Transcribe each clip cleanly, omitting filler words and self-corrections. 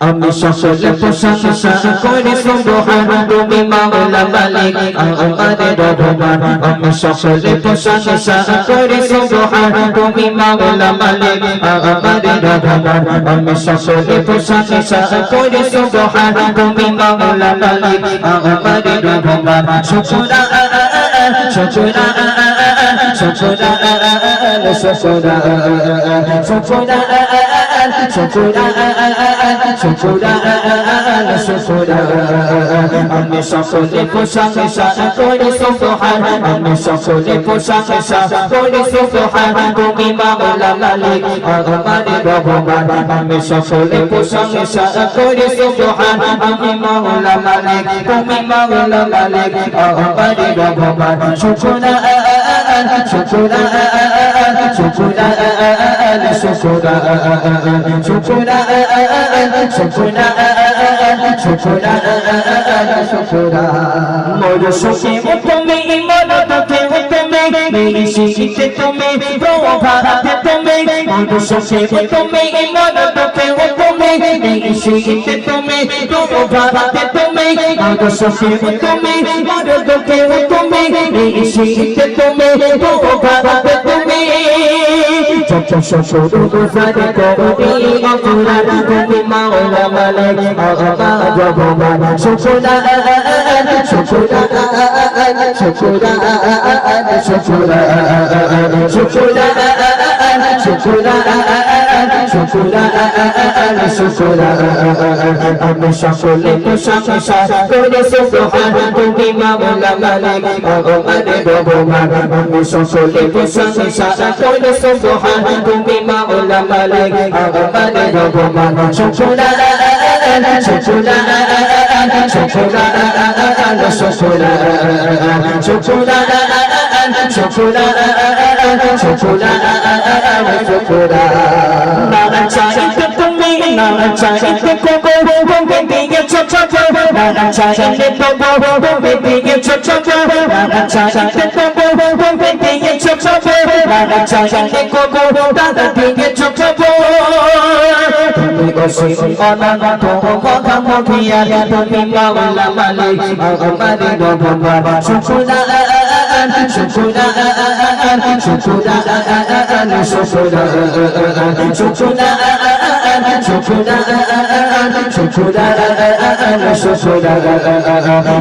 আমি সকলে প্রশংসা করি সুবহান তুমি মাওলা মালিক আমাদের রহমান আমি সকলে প্রশংসা করি সুবহান তুমি মাওলা মালিক আমাদের রহমান আমি সকলে প্রশংসা করি সুবহান তুমি মাওলা মালিক আমাদের রহমান শুকরান শুকরান শুকরান শুকরান আমি সকলে প্রশংসা করি সুবহান আমি সকলে প্রশংসা করি সুবহান তুমি মাওলা মালিক আমাদের রহমান আমি সকলে প্রশংসা করি সুবহান তুমি মাওলা মালিক তুমি মাওলা মালিক আমাদের রহমান শুকরান শুকরান শুকরান শুকরান মোর সুখে তুমি মন দুঃখে তুমি নিশিতে তুমি প্রভাতে তুমি মোর সুখে তুমি মন দুঃখে তুমি নিশিতে তুমি প্রভাতে তুমি মোর সুখে তুমি মন দুঃখে তুমি নিশিতে তুমি প্রভাতে তুমি যত শুকর গুজার করি অপরাধ তুমি মাওলা মালিক আমাদের রহমান শুকরান শুকরান শুকরান শুকরান শুকরান আমি সকলে প্রশংসা করি সুবহান তুমি মাওলা মালিক আমাদের রহমান আমি সকলে প্রশংসা করি সুবহান তুমি মাওলা মালিক আমাদের রহমান শুকরান শুকরান শুকরান শুকরান না চাইতে তুমি না চাইতে তুমি দিয়েছো ছোট না চাইতে তুমি দিয়েছো ছোট না চাইতে তুমি দিয়েছো ছোট না চাইতে দাদা দিয়েছো ছোট তুমি অসীম অনন্ত কথা মহিয়া তুমি মাওলা মালিক আমাদের রহমান শুকরান শুকরান শুকরান শুকরান শুকরান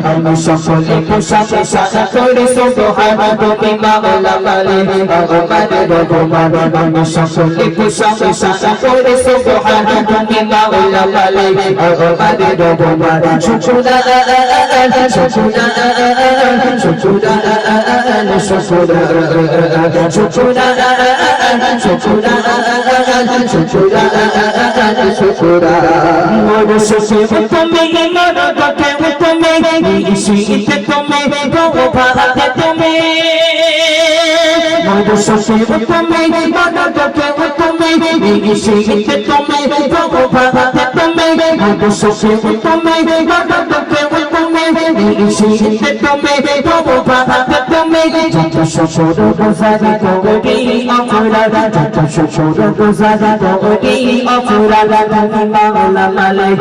আমি সকলে প্রশংসা করি সুবহান তুমি মাওলা মালিক আমাদের রহমান আমি সকলে প্রশংসা করি সুবহান তুমি মাওলা মালিক আমাদের রহমান শুকরান শুকরান শুকরান মোর সুখে তুমি মোর দুঃখে তুমি নিশিতে তুমি প্রভাতে তুমি মোর সুখে তুমি মোর দুঃখে তুমি নিশিতে তুমি প্রভাতে তুমি মোর সুখে তুমি মোর দুঃখে তুমি নিশিতে তুমি প্রভাতে তুমি যত শুকর গুজার করি অপরাধ যত শুকর গুজার করি অপরাধ তুমি মাওলা মালিক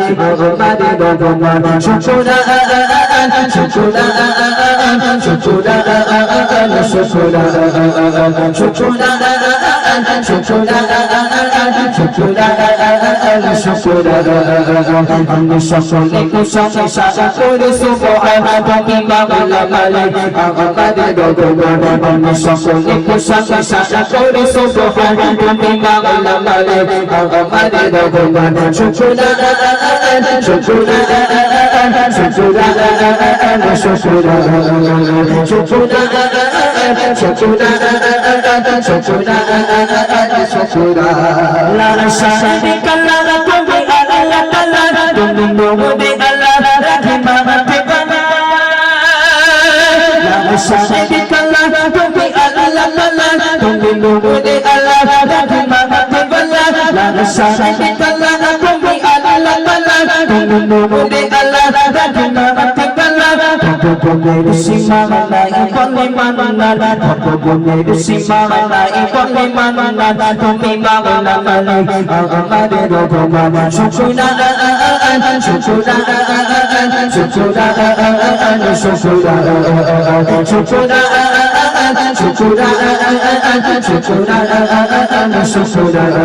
আমাদের রহমান শুকরান শুকরান শুকরান শুকরান আমি সকলে প্রশংসা করি সুবহান তুমি মাওলা মালিক আমাদের রহমান আমি সকলে প্রশংসা করি সুবহান তুমি মাওলা মালিক আমাদের রহমান শুকরান শুকরান শুকরান লা শারিকা লাহু তুমি আল্লাহ তাআলা তুমি নূরে আল্লাহ রহমাতে বানা লা শারিকা লাহু তুমি আল্লাহ তাআলা তুমি নূরে আল্লাহ রহমাতে বানা লা শারিকা লাহু তুমি আল্লাহ তাআলা তুমি নূরে আল্লাহ রহমাতে বানা গুণের সীমা নাই বলে মান্নান কত গুণের সীমা নাই বলে মান্নান তুমি মাওলা মালিক আমার রহমান শুকরান শুকরান শুকরান শুকরান শুকরান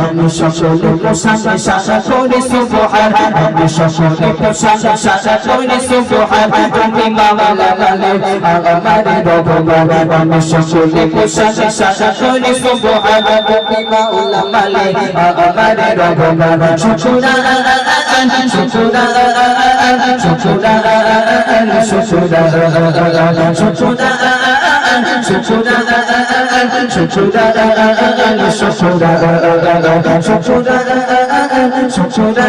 আমি সকলে প্রশংসা করি সুবহান আমি সকলে প্রশংসা করি সুবহান তুমি মাওলা মালিক আমার রহমান আমি সকলে প্রশংসা করি সুবহান তুমি মাওলা মালিক আমার রহমান শুকরান শুকরান শুকরান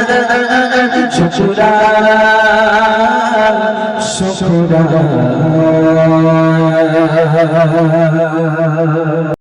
শুকরান শুকরান